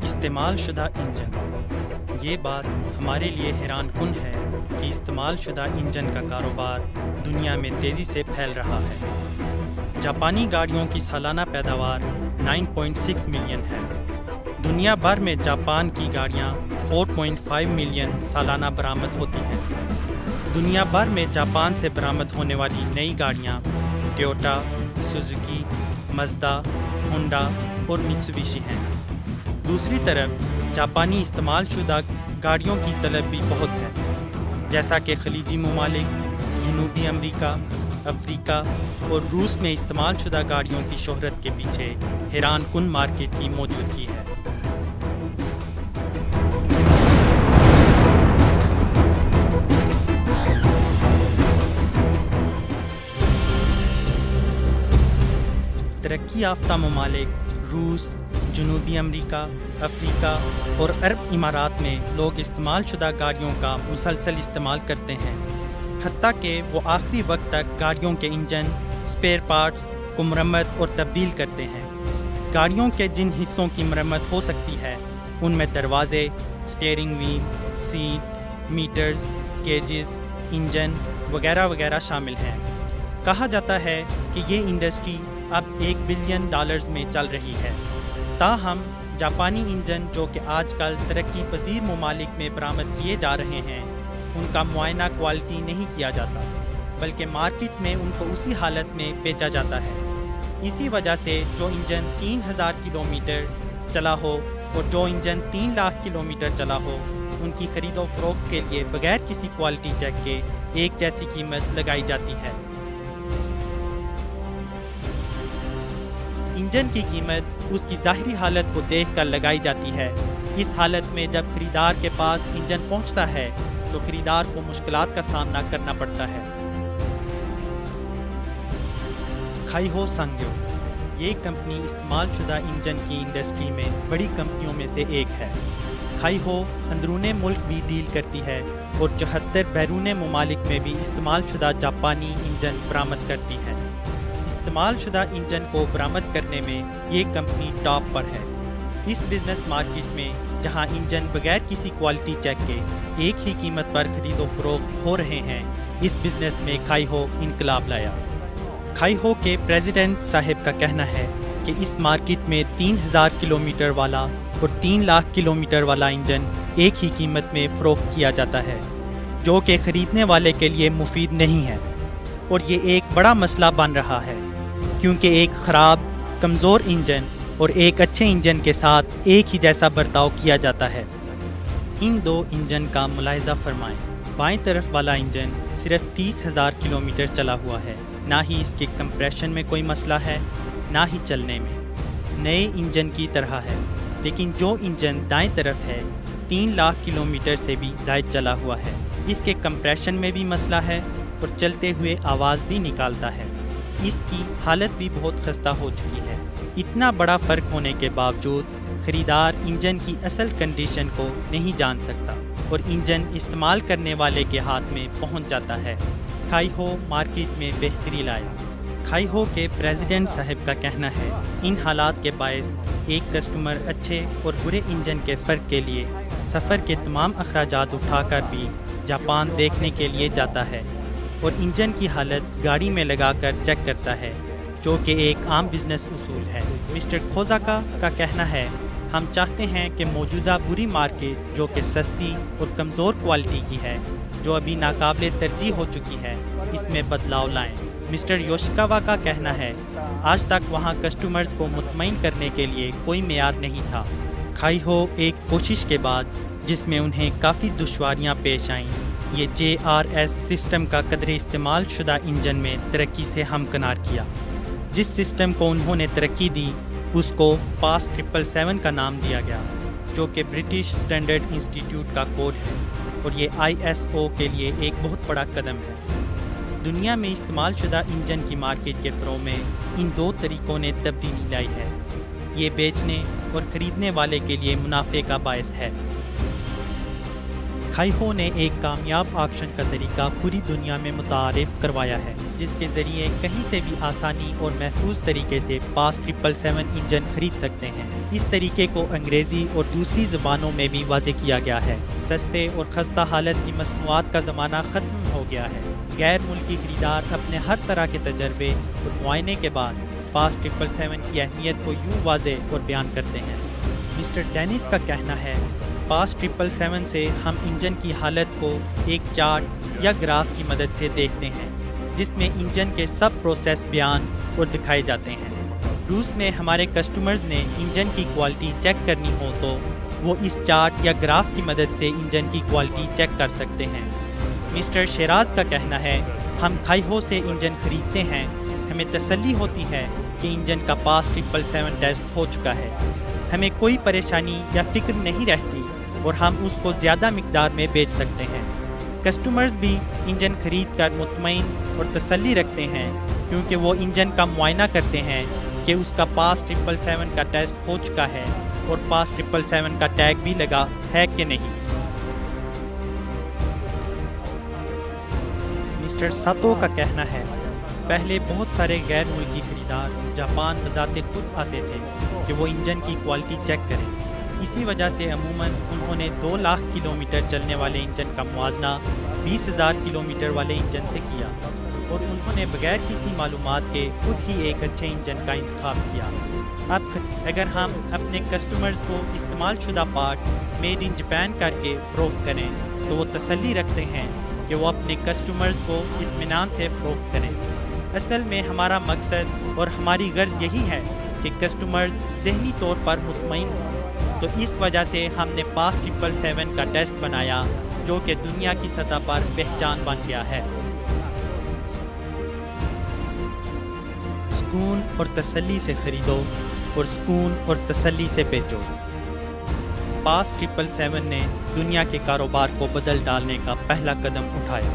استعمال شدہ انجن۔ یہ بات ہمارے لیے حیران کن ہے کہ استعمال شدہ انجن کا کاروبار دنیا میں تیزی سے پھیل رہا ہے۔ جاپانی گاڑیوں کی سالانہ پیداوار 9.6 ملین ہے۔ دنیا بھر میں جاپان کی گاڑیاں 4.5 ملین سالانہ برآمد ہوتی ہیں۔ دنیا بھر میں جاپان سے برآمد ہونے والی نئی گاڑیاں ٹویوٹا، سوزوکی، مزدا، ہونڈا اور میتسوبیشی ہیں۔ دوسری طرف جاپانی استعمال شدہ گاڑیوں کی طلب بھی بہت ہے، جیسا کہ خلیجی ممالک، جنوبی امریکہ، افریقہ اور روس میں استعمال شدہ گاڑیوں کی شہرت کے پیچھے حیران کن مارکیٹ کی موجودگی ہے۔ ترقی یافتہ ممالک روس، جنوبی امریکہ، افریقہ اور عرب امارات میں لوگ استعمال شدہ گاڑیوں کا مسلسل استعمال کرتے ہیں، حتیٰ کہ وہ آخری وقت تک گاڑیوں کے انجن، اسپیئر پارٹس کو مرمت اور تبدیل کرتے ہیں۔ گاڑیوں کے جن حصوں کی مرمت ہو سکتی ہے ان میں دروازے، steering wheel, seat, meters, gauges, engine وغیرہ وغیرہ شامل ہیں۔ کہا جاتا ہے کہ یہ انڈسٹری اب $1 بلین میں چل رہی ہے۔ تاہم جاپانی انجن جو کہ آج کل ترقی پذیر ممالک میں برآمد کیے جا رہے ہیں، ان کا معائنہ کوالٹی نہیں کیا جاتا، بلکہ مارکیٹ میں ان کو اسی حالت میں بیچا جاتا ہے۔ اسی وجہ سے جو انجن 3000 کلومیٹر چلا ہو اور جو انجن 3 لاکھ کلومیٹر چلا ہو، ان کی خرید و فروخت کے لیے بغیر کسی کوالٹی چیک کے ایک جیسی قیمت لگائی جاتی ہے۔ انجن کی قیمت اس کی ظاہری حالت کو دیکھ کر لگائی جاتی ہے۔ اس حالت میں جب خریدار کے پاس انجن پہنچتا ہے تو خریدار کو مشکلات کا سامنا کرنا پڑتا ہے۔ کائیہو سانگیو، یہ کمپنی استعمال شدہ انجن کی انڈسٹری میں بڑی کمپنیوں میں سے ایک ہے۔ کائیہو اندرون ملک بھی ڈیل کرتی ہے اور 74 بیرون ممالک میں بھی استعمال شدہ جاپانی انجن برآمد کرتی ہے۔ استعمال شدہ انجن کو برآمد کرنے میں یہ کمپنی ٹاپ پر ہے۔ اس بزنس مارکیٹ میں جہاں انجن بغیر کسی کوالٹی چیک کے ایک ہی قیمت پر خرید و فروخت ہو رہے ہیں، اس بزنس میں کائیہو انقلاب لایا۔ کائیہو کے پریزیڈنٹ صاحب کا کہنا ہے کہ اس مارکیٹ میں 3000 کلومیٹر والا اور 3 لاکھ کلومیٹر والا انجن ایک ہی قیمت میں فروخت کیا جاتا ہے، جو کہ خریدنے والے کے لیے مفید نہیں ہے، اور یہ ایک بڑا مسئلہ بن رہا ہے، کیونکہ ایک خراب، کمزور انجن اور ایک اچھے انجن کے ساتھ ایک ہی جیسا برتاؤ کیا جاتا ہے۔ ان دو انجن کا ملاحظہ فرمائیں۔ بائیں طرف والا انجن صرف 30,000 کلومیٹر چلا ہوا ہے، نہ ہی اس کے کمپریشن میں کوئی مسئلہ ہے، نہ ہی چلنے میں، نئے انجن کی طرح ہے۔ لیکن جو انجن دائیں طرف ہے 3 لاکھ کلومیٹر سے بھی زائد چلا ہوا ہے، اس کے کمپریشن میں بھی مسئلہ ہے اور چلتے ہوئے آواز بھی نکالتا ہے۔ اس کی حالت بھی بہت خستہ ہو چکی ہے۔ اتنا بڑا فرق ہونے کے باوجود خریدار انجن کی اصل کنڈیشن کو نہیں جان سکتا اور انجن استعمال کرنے والے کے ہاتھ میں پہنچ جاتا ہے۔ کائیہو مارکیٹ میں بہتری لایا۔ کائیہو کے پریزیڈنٹ صاحب کا کہنا ہے، ان حالات کے باعث ایک کسٹمر اچھے اور برے انجن کے فرق کے لیے سفر کے تمام اخراجات اٹھا کر بھی جاپان دیکھنے کے لیے جاتا ہے اور انجن کی حالت گاڑی میں لگا کر چیک کرتا ہے، جو کہ ایک عام بزنس اصول ہے۔ مسٹر کوزاکا کا کہنا ہے، ہم چاہتے ہیں کہ موجودہ بری مارکیٹ جو کہ سستی اور کمزور کوالٹی کی ہے، جو ابھی ناقابل ترجیح ہو چکی ہے، اس میں بدلاؤ لائیں۔ مسٹر یوشیکاوا کا کہنا ہے، آج تک وہاں کسٹمرز کو مطمئن کرنے کے لیے کوئی معیار نہیں تھا۔ کائیہو ایک کوشش کے بعد جس میں انہیں کافی دشواریاں پیش آئیں، یہ JRS سسٹم کا قدرے استعمال شدہ انجن میں ترقی سے ہمکنار کیا۔ جس سسٹم کو انہوں نے ترقی دی اس کو PAS 777 کا نام دیا گیا، جو کہ برٹش اسٹینڈرڈ انسٹیٹیوٹ کا کوڈ ہے، اور یہ ISO کے لیے ایک بہت بڑا قدم ہے۔ دنیا میں استعمال شدہ انجن کی مارکیٹ کے فروغ میں ان دو طریقوں نے تبدیلی لائی ہے۔ یہ بیچنے اور خریدنے والے کے لیے منافع کا باعث ہے۔ کھائیہو نے ایک کامیاب آکشن کا طریقہ پوری دنیا میں متعارف کروایا ہے، جس کے ذریعے کہیں سے بھی آسانی اور محفوظ طریقے سے پاس 777 انجن خرید سکتے ہیں۔ اس طریقے کو انگریزی اور دوسری زبانوں میں بھی واضح کیا گیا ہے۔ سستے اور خستہ حالت کی مصنوعات کا زمانہ ختم ہو گیا ہے۔ غیر ملکی خریدار اپنے ہر طرح کے تجربے اور معائنے کے بعد پاس 777 کی اہمیت کو یوں واضح اور بیان کرتے ہیں۔ مسٹر ڈینس کا کہنا ہے، پاس 777 سے ہم انجن کی حالت کو ایک چارٹ یا گراف کی مدد سے دیکھتے ہیں، جس میں انجن کے سب پروسیس بیان اور دکھائے جاتے ہیں۔ روس میں ہمارے کسٹمرز نے انجن کی کوالٹی چیک کرنی ہو تو وہ اس چارٹ یا گراف کی مدد سے انجن کی کوالٹی چیک کر سکتے ہیں۔ مسٹر شیراز کا کہنا ہے، ہم کھائیہو سے انجن خریدتے ہیں، ہمیں تسلی ہوتی ہے کہ انجن کا پاس 777 ٹیسٹ ہو چکا ہے، ہمیں کوئی پریشانی یا فکر نہیں رہتی اور ہم اس کو زیادہ مقدار میں بیچ سکتے ہیں۔ کسٹمرز بھی انجن خرید کر مطمئن اور تسلی رکھتے ہیں کیونکہ وہ انجن کا معائنہ کرتے ہیں کہ اس کا پاس 777 کا ٹیسٹ ہو چکا ہے اور پاس 777 کا ٹیگ بھی لگا ہے کہ نہیں۔ مسٹر ساتو کا کہنا ہے، پہلے بہت سارے غیر ملکی خریدار جاپان بذات خود آتے تھے کہ وہ انجن کی کوالٹی چیک کریں۔ اسی وجہ سے عموماً انہوں نے 2 لاکھ کلومیٹر چلنے والے انجن کا موازنہ 20,000 کلومیٹر والے انجن سے کیا اور انہوں نے بغیر کسی معلومات کے خود ہی ایک اچھے انجن کا انتخاب کیا۔ اب اگر ہم اپنے کسٹمرز کو استعمال شدہ پارٹس میڈ ان جاپان کر کے فروخت کریں تو وہ تسلی رکھتے ہیں کہ وہ اپنے کسٹمرز کو اطمینان سے فروخت کریں۔ اصل میں ہمارا مقصد اور ہماری غرض یہی ہے کہ کسٹمرز ذہنی طور پر مطمئن ہوں، تو اس وجہ سے ہم نے پاس 777 کا ٹیسٹ بنایا جو کہ دنیا کی سطح پر پہچان بن گیا ہے۔ سکون اور تسلی سے خریدو اور سکون اور تسلی سے بیچو۔ پاس 777 نے دنیا کے کاروبار کو بدل ڈالنے کا پہلا قدم اٹھایا۔